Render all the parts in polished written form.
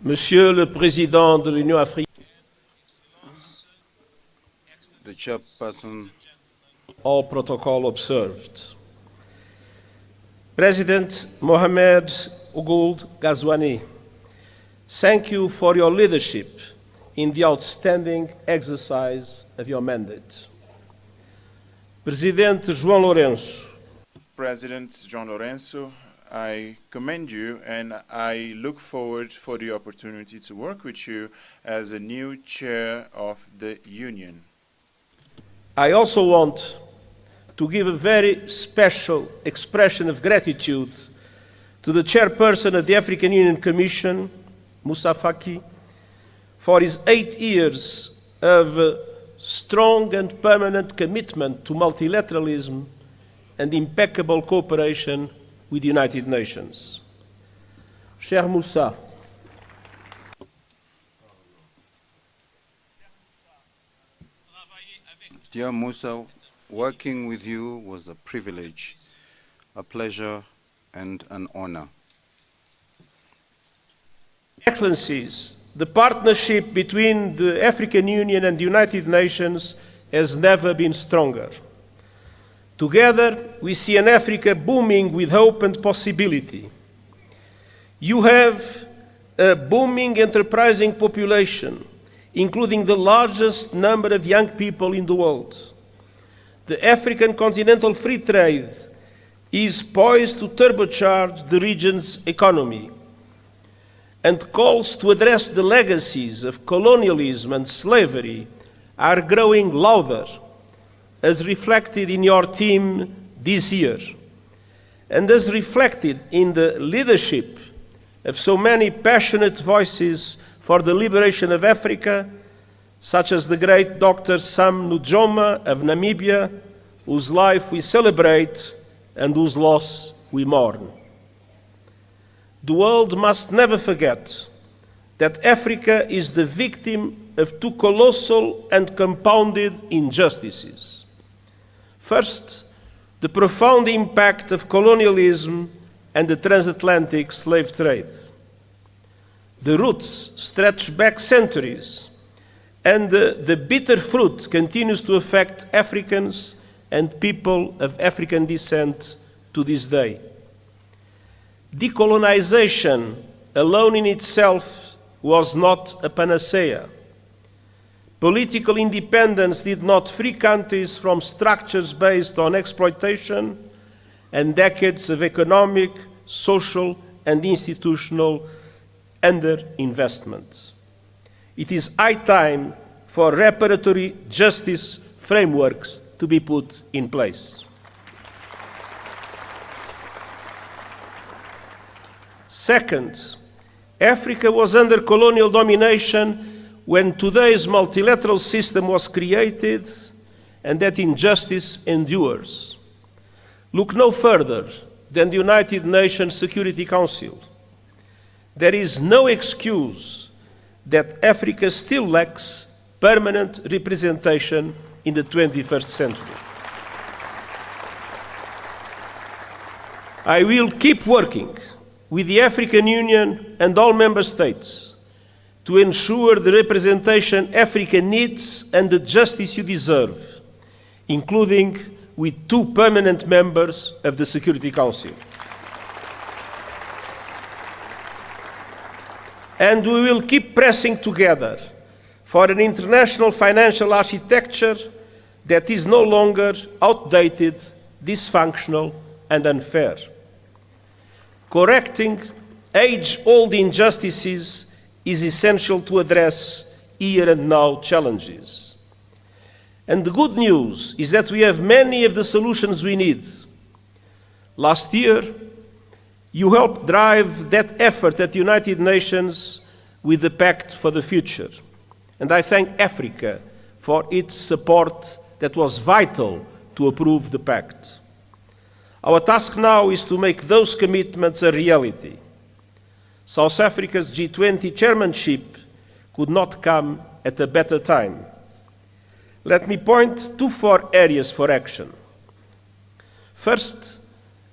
Monsieur le Président de l'Union africaine, the chairperson, all protocol observed. President Mohamed Ould Ghazouani, thank you for your leadership in the outstanding exercise of your mandate. President João Lourenço, President João Lourenço, I commend you and I look forward for the opportunity to work with you as a new chair of the Union. I also want to give a very special expression of gratitude to the chairperson of the African Union Commission, Moussa Faki, for his 8 years of strong and permanent commitment to multilateralism and impeccable cooperation with the United Nations. Cher Moussa, dear Moussa, working with you was a privilege, a pleasure, and an honor. Excellencies, the partnership between the African Union and the United Nations has never been stronger. Together, we see an Africa booming with hope and possibility. You have a booming, enterprising population, including the largest number of young people in the world. The African continental free trade is poised to turbocharge the region's economy, and calls to address the legacies of colonialism and slavery are growing louder, as reflected in your theme this year, and as reflected in the leadership of so many passionate voices for the liberation of Africa, such as the great Dr. Sam Nujoma of Namibia, whose life we celebrate and whose loss we mourn. The world must never forget that Africa is the victim of two colossal and compounded injustices. First, the profound impact of colonialism and the transatlantic slave trade. The roots stretch back centuries, and the bitter fruit continues to affect Africans and people of African descent to this day. Decolonization alone in itself was not a panacea. Political independence did not free countries from structures based on exploitation and decades of economic, social, and institutional underinvestment. It is high time for reparatory justice frameworks to be put in place. Second, Africa was under colonial domination when today's multilateral system was created, and that injustice endures. Look no further than the United Nations Security Council. There is no excuse that Africa still lacks permanent representation in the 21st century. I will keep working with the African Union and all member states to ensure the representation Africa needs and the justice you deserve, including with 2 permanent members of the Security Council. And we will keep pressing together for an international financial architecture that is no longer outdated, dysfunctional, and unfair. Correcting age-old injustices is essential to address here and now challenges. And the good news is that we have many of the solutions we need. Last year, you helped drive that effort at the United Nations with the Pact for the Future. And I thank Africa for its support that was vital to approve the Pact. Our task now is to make those commitments a reality. South Africa's G20 chairmanship could not come at a better time. Let me point to 4 areas for action. First,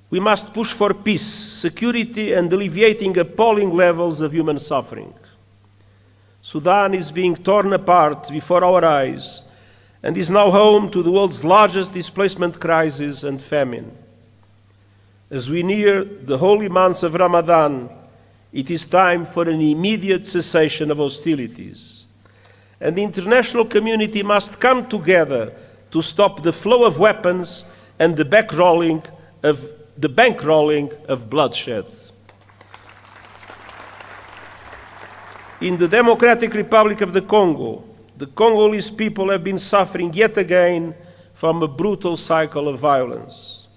we must push for peace, security, and alleviating appalling levels of human suffering. Sudan is being torn apart before our eyes and is now home to the world's largest displacement crisis and famine. As we near the holy months of Ramadan, it is time for an immediate cessation of hostilities. And the international community must come together to stop the flow of weapons and the bankrolling of bloodshed. In the Democratic Republic of the Congolese people have been suffering yet again from a brutal cycle of violence.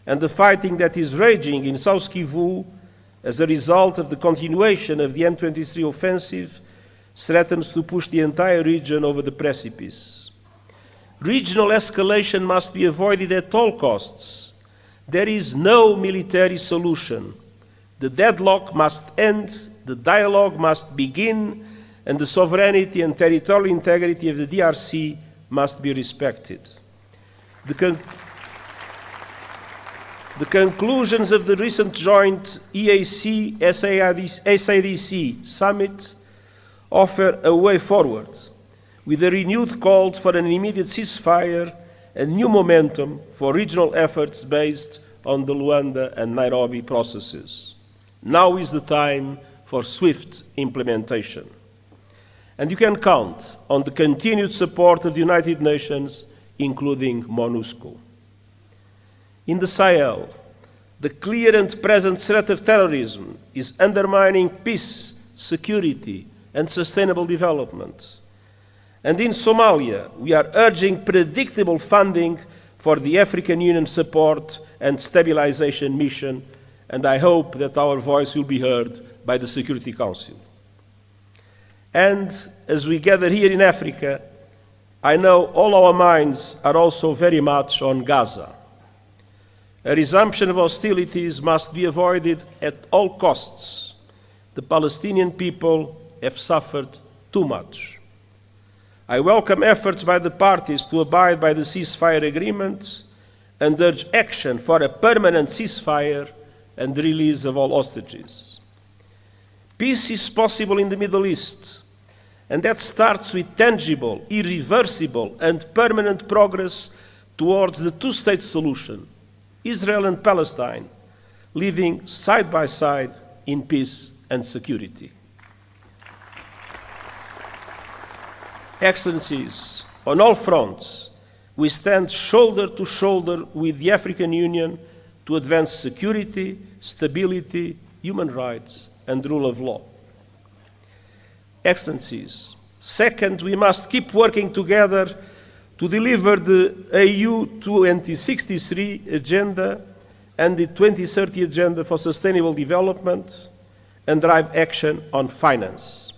And the fighting that is raging in South Kivu as a result of the continuation of the M23 offensive threatens to push the entire region over the precipice. Regional escalation must be avoided at all costs. There is no military solution. The deadlock must end, the dialogue must begin, and the sovereignty and territorial integrity of the DRC must be respected. The conclusions of the recent joint EAC-SADC summit offer a way forward, with a renewed call for an immediate ceasefire and new momentum for regional efforts based on the Luanda and Nairobi processes. Now is the time for swift implementation. And you can count on the continued support of the United Nations, including MONUSCO. In the Sahel, the clear and present threat of terrorism is undermining peace, security, and sustainable development. And in Somalia, we are urging predictable funding for the African Union support and stabilization mission, and I hope that our voice will be heard by the Security Council. And as we gather here in Africa, I know all our minds are also very much on Gaza. A resumption of hostilities must be avoided at all costs. The Palestinian people have suffered too much. I welcome efforts by the parties to abide by the ceasefire agreement and urge action for a permanent ceasefire and the release of all hostages. Peace is possible in the Middle East, and that starts with tangible, irreversible, and permanent progress towards the two-state solution, Israel and Palestine, living side by side in peace and security. Excellencies, on all fronts, we stand shoulder to shoulder with the African Union to advance security, stability, human rights, and rule of law. Excellencies, second, we must keep working together to deliver the AU 2063 agenda and the 2030 agenda for sustainable development and drive action on finance.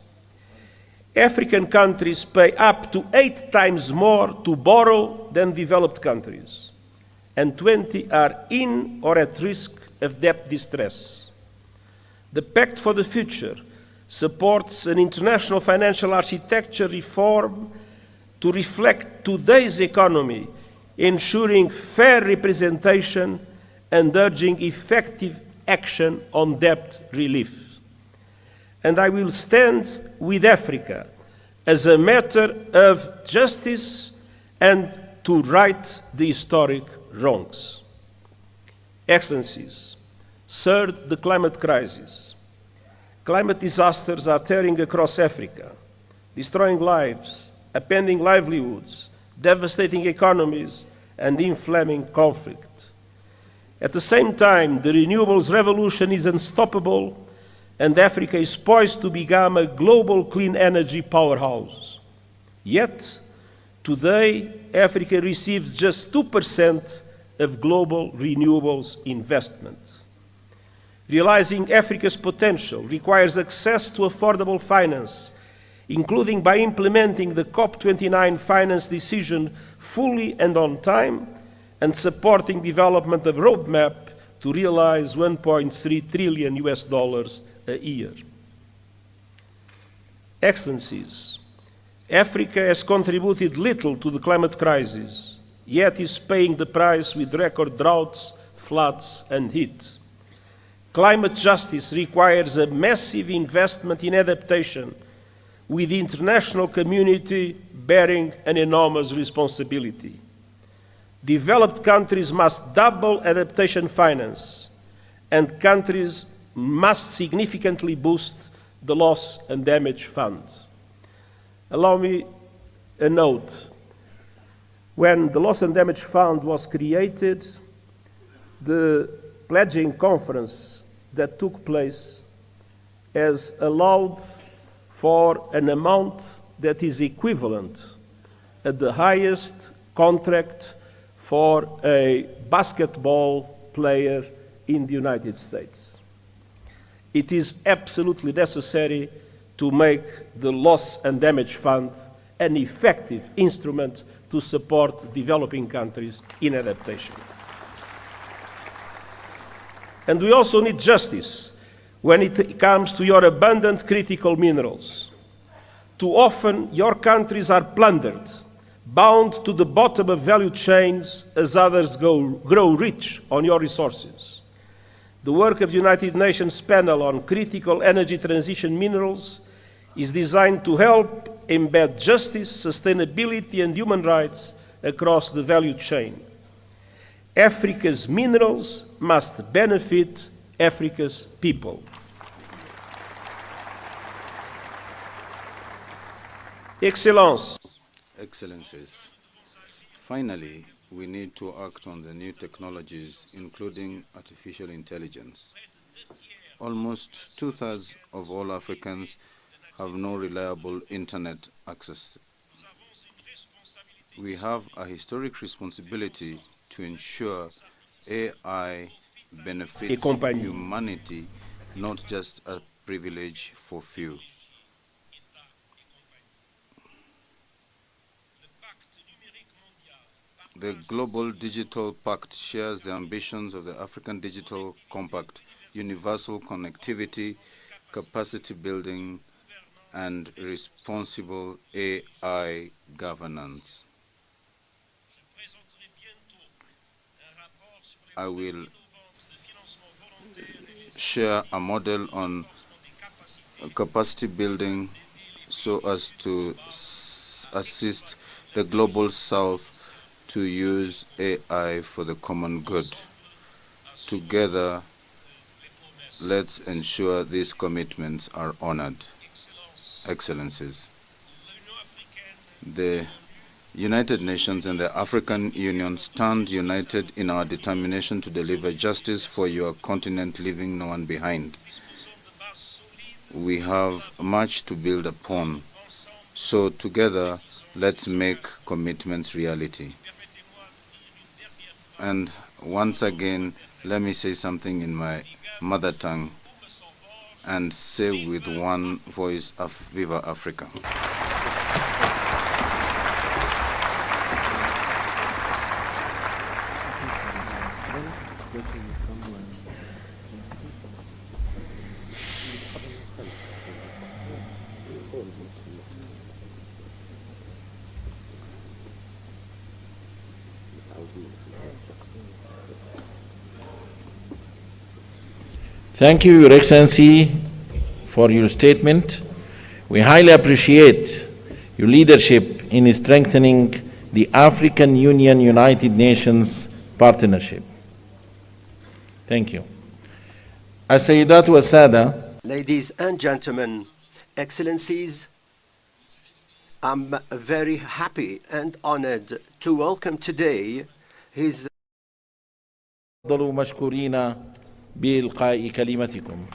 African countries pay up to 8 times more to borrow than developed countries, and 20 are in or at risk of debt distress. The Pact for the Future supports an international financial architecture reform to reflect today's economy, ensuring fair representation and urging effective action on debt relief. And I will stand with Africa as a matter of justice and to right the historic wrongs. Excellencies, third, the climate crisis. Climate disasters are tearing across Africa, destroying lives, upending livelihoods, devastating economies, and inflaming conflict. At the same time, the renewables revolution is unstoppable, and Africa is poised to become a global clean energy powerhouse. Yet, today, Africa receives just 2% of global renewables investment. Realizing Africa's potential requires access to affordable finance, including by implementing the COP29 finance decision fully and on time, and supporting development of a roadmap to realize $1.3 trillion a year. Excellencies, Africa has contributed little to the climate crisis, yet is paying the price with record droughts, floods, and heat. Climate justice requires a massive investment in adaptation, with the international community bearing an enormous responsibility. Developed countries must double adaptation finance, and countries must significantly boost the loss and damage fund. Allow me a note. When the Loss and Damage Fund was created, the pledging conference that took place has allowed for an amount that is equivalent at the highest contract for a basketball player in the United States. It is absolutely necessary to make the Loss and Damage Fund an effective instrument to support developing countries in adaptation. And we also need justice when it comes to your abundant critical minerals. Too often, your countries are plundered, bound to the bottom of value chains as others grow rich on your resources. The work of the United Nations Panel on Critical Energy Transition Minerals is designed to help embed justice, sustainability, and human rights across the value chain. Africa's minerals must benefit Africa's people. Excellencies, finally, we need to act on the new technologies, including artificial intelligence. Almost 2/3 of all Africans have no reliable internet access. We have a historic responsibility to ensure AI benefits humanity, not just a privilege for few. The Global Digital Pact shares the ambitions of the African Digital Compact: universal connectivity, capacity building, and responsible AI governance. I will share a model on capacity building so as to assist the Global South to use AI for the common good. Together, let's ensure these commitments are honored. Excellencies, the United Nations and the African Union stand united in our determination to deliver justice for your continent, leaving no one behind. We have much to build upon, so together, let's make commitments reality. And once again, let me say something in my mother tongue and say with one voice, Viva Africa. Thank you, Your Excellency, for your statement. We highly appreciate your leadership in strengthening the African Union-United Nations partnership. Thank you. السيدات والسادة. Ladies and gentlemen, Excellencies, I'm very happy and honored to welcome today His تفضلوا مشكورين بإلقاء كلمتكم.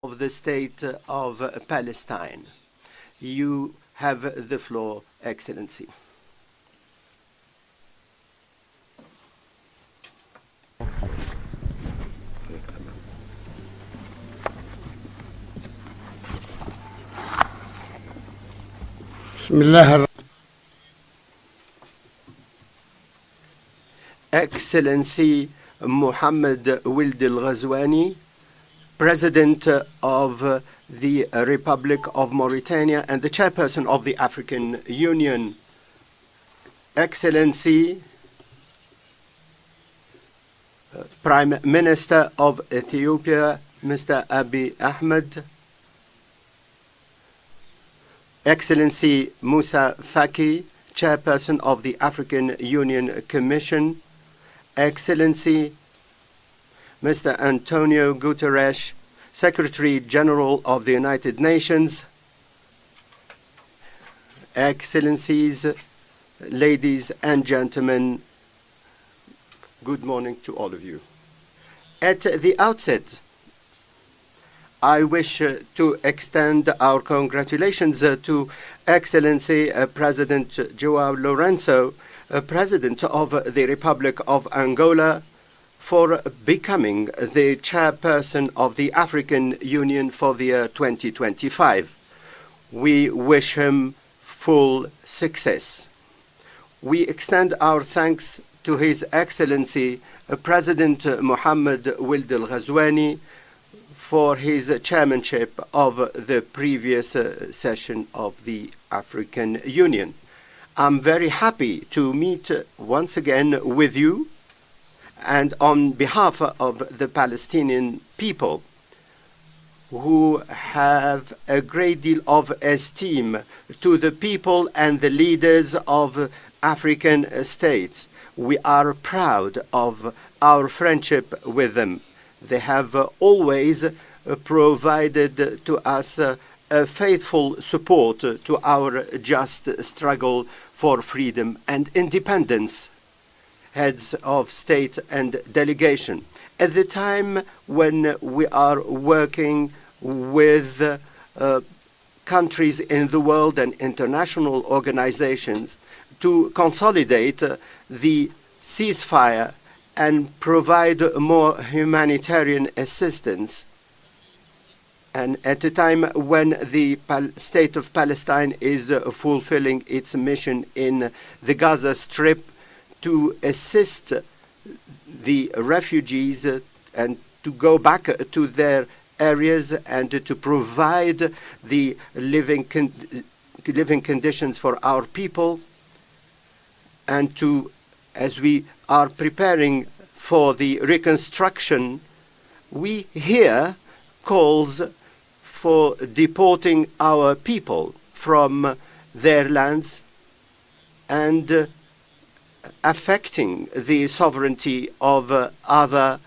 of the State of Palestine. You have the floor, Excellency. Excellency Mohammed Wild al-Ghazwani, President of the Republic of Mauritania and the Chairperson of the African Union. Excellency Prime Minister of Ethiopia, Mr. Abiy Ahmed, Excellency Moussa Faki, Chairperson of the African Union Commission, Excellency Mr. Antonio Guterres, Secretary General of the United Nations, Excellencies, ladies and gentlemen, good morning to all of you. At the outset, I wish to extend our congratulations to Excellency President João Lourenço, President of the Republic of Angola, for becoming the chairperson of the African Union for the year 2025. We wish him full success. We extend our thanks to His Excellency President Mohammed Ould El-Ghazouani for his chairmanship of the previous session of the African Union. I'm very happy to meet once again with you and on behalf of the Palestinian people, who have a great deal of esteem to the people and the leaders of African states. We are proud of our friendship with them. They have always provided to us a faithful support to our just struggle for freedom and independence. Heads of state and delegation, at the time when we are working with countries in the world and international organizations to consolidate the ceasefire and provide more humanitarian assistance, and at a time when the state of Palestine is fulfilling its mission in the Gaza Strip to assist the refugees and to go back to their areas and to provide the living conditions for our people, and to, as we are preparing for the reconstruction, we hear calls for deporting our people from their lands and affecting the sovereignty of other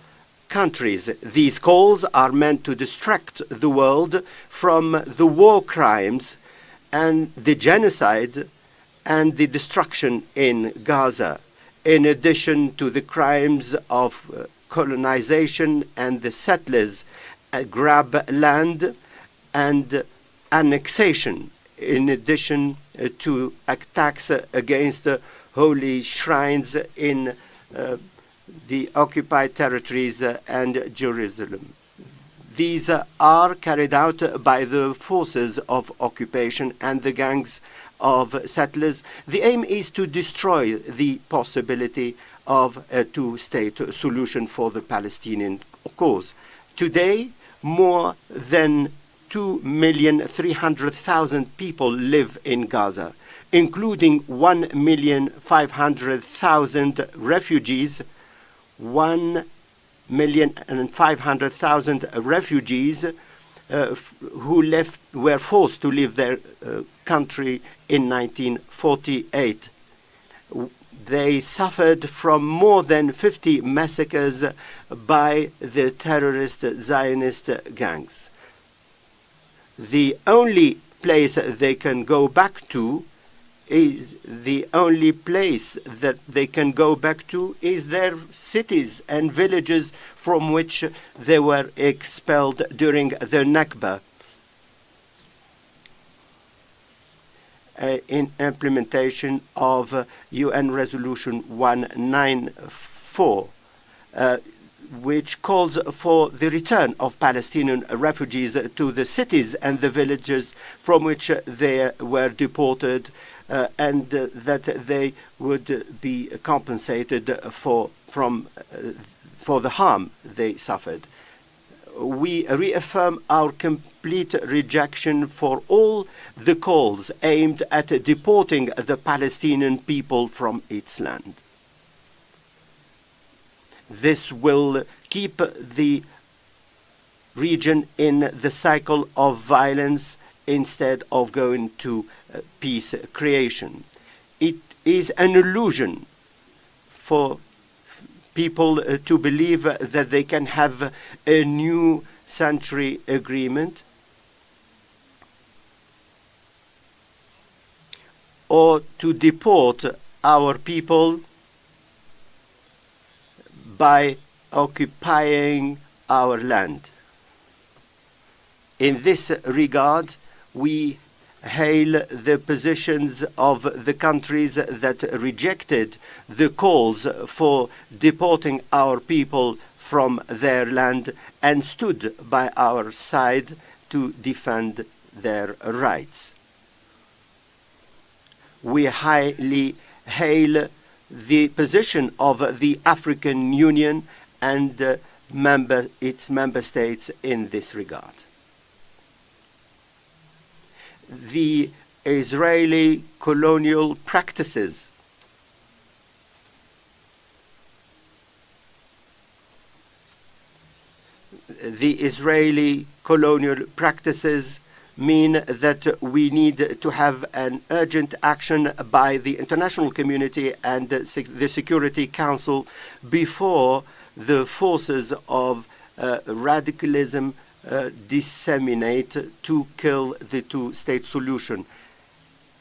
countries. These calls are meant to distract the world from the war crimes and the genocide and the destruction in Gaza, in addition to the crimes of colonization and the settlers grab land and annexation, in addition to attacks against holy shrines in the occupied territories and Jerusalem. These are carried out by the forces of occupation and the gangs of settlers. The aim is to destroy the possibility of a two-state solution for the Palestinian cause. Today, more than 2,300,000 people live in Gaza, including 1,500,000 refugees, 1,500,000 refugees who were forced to leave their country in 1948. They suffered from more than 50 massacres by the terrorist Zionist gangs. The only place they can go back to is their cities and villages from which they were expelled during the Nakba. In implementation of UN Resolution 194, which calls for the return of Palestinian refugees to the cities and the villages from which they were deported, and that they would be compensated for the harm they suffered. We reaffirm our complete rejection for all the calls aimed at deporting the Palestinian people from its land. This will keep the region in the cycle of violence instead of going to peace creation. It is an illusion for people to believe that they can have a new century agreement or to deport our people by occupying our land. In this regard, we hail the positions of the countries that rejected the calls for deporting our people from their land and stood by our side to defend their rights. We highly hail the position of the African Union and its member states in this regard. The Israeli colonial practices mean that we need to have an urgent action by the international community and the Security Council before the forces of radicalism disseminate to kill the two-state solution.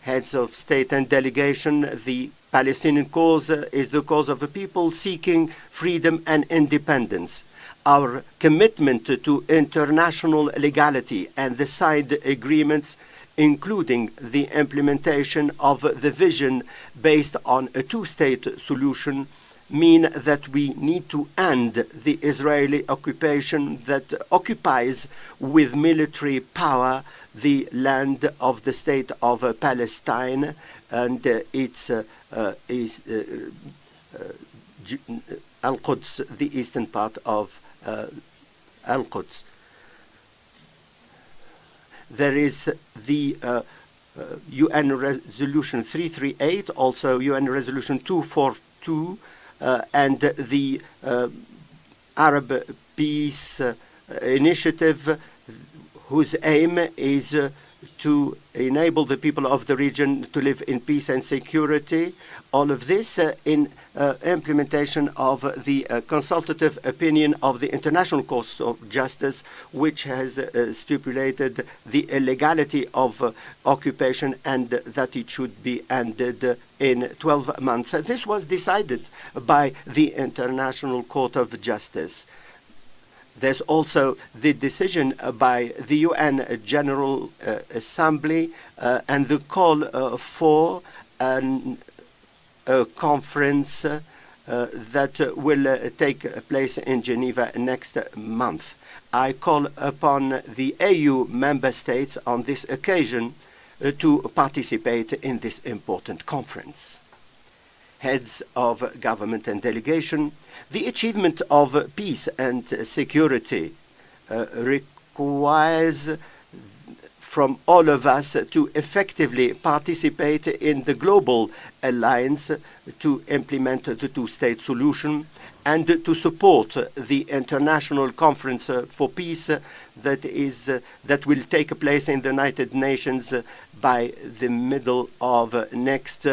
Heads of state and delegation, the Palestinian cause is the cause of a people seeking freedom and independence. Our commitment to international legality and the signed agreements, including the implementation of the vision based on a two-state solution, mean that we need to end the Israeli occupation that occupies with military power the land of the state of Palestine and its Al-Quds, the eastern part of Al-Quds. There is the UN Resolution 338, also UN Resolution 242, and the Arab Peace Initiative, whose aim is to enable the people of the region to live in peace and security. All of this in implementation of the consultative opinion of the International Court of Justice, which has stipulated the illegality of occupation and that it should be ended in 12 months. This was decided by the International Court of Justice. There's also the decision by the UN General Assembly and the call for a conference that will take place in Geneva next month. I call upon the AU member states on this occasion to participate in this important conference. Heads of government and delegation, the achievement of peace and security requires from all of us to effectively participate in the global alliance to implement the two-state solution and to support the international conference for peace that will take place in the United Nations by the middle of next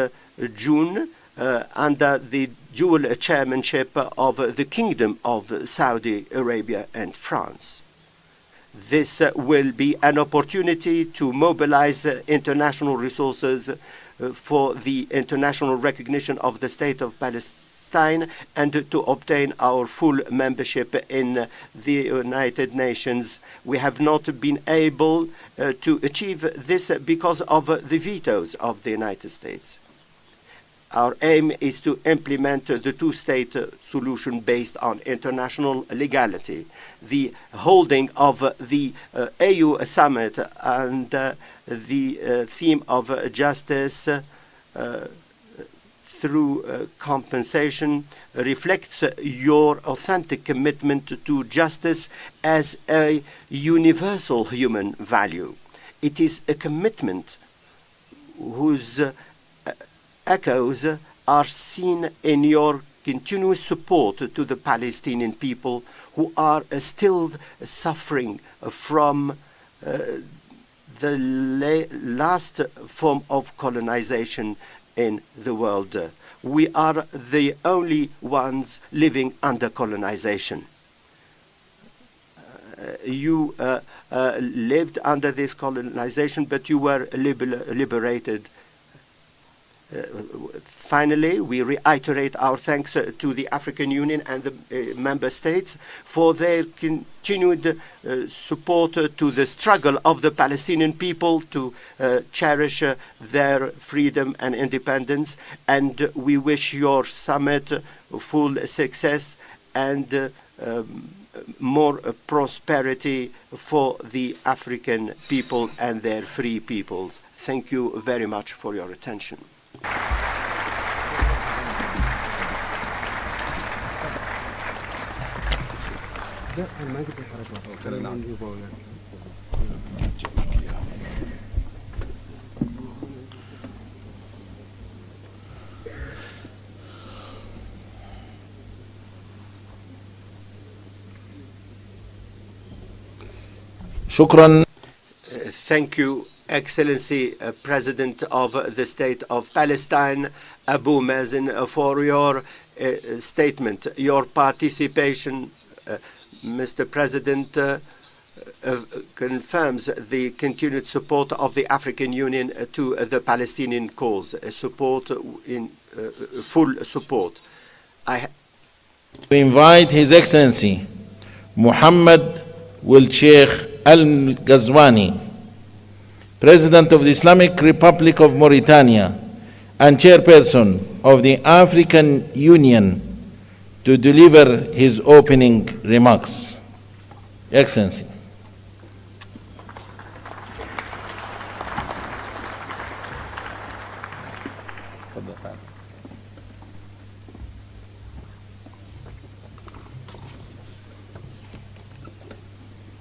June, under the dual chairmanship of the Kingdom of Saudi Arabia and France. This will be an opportunity to mobilize international resources for the international recognition of the State of Palestine and to obtain our full membership in the United Nations. We have not been able to achieve this because of the vetoes of the United States. Our aim is to implement the two-state solution based on international legality. The holding of the AU summit and the theme of justice through compensation reflects your authentic commitment to justice as a universal human value. It is a commitment whose echoes are seen in your continuous support to the Palestinian people who are still suffering from the last form of colonization in the world. We are the only ones living under colonization. You lived under this colonization, but you were liberated. Finally, we reiterate our thanks to the African Union and the member states for their continued support to the struggle of the Palestinian people to cherish their freedom and independence. And we wish your summit full success and more prosperity for the African people and their free peoples. Thank you very much for your attention. شكرا. Thank you, Excellency President of the State of Palestine, Abu Mazen, for your statement, your participation. Mr. President confirms the continued support of the African Union to the Palestinian cause, support in full support. We invite His Excellency Muhammad Sheikh Al-Ghazwani, President of the Islamic Republic of Mauritania and Chairperson of the African Union, to deliver his opening remarks. Excellency.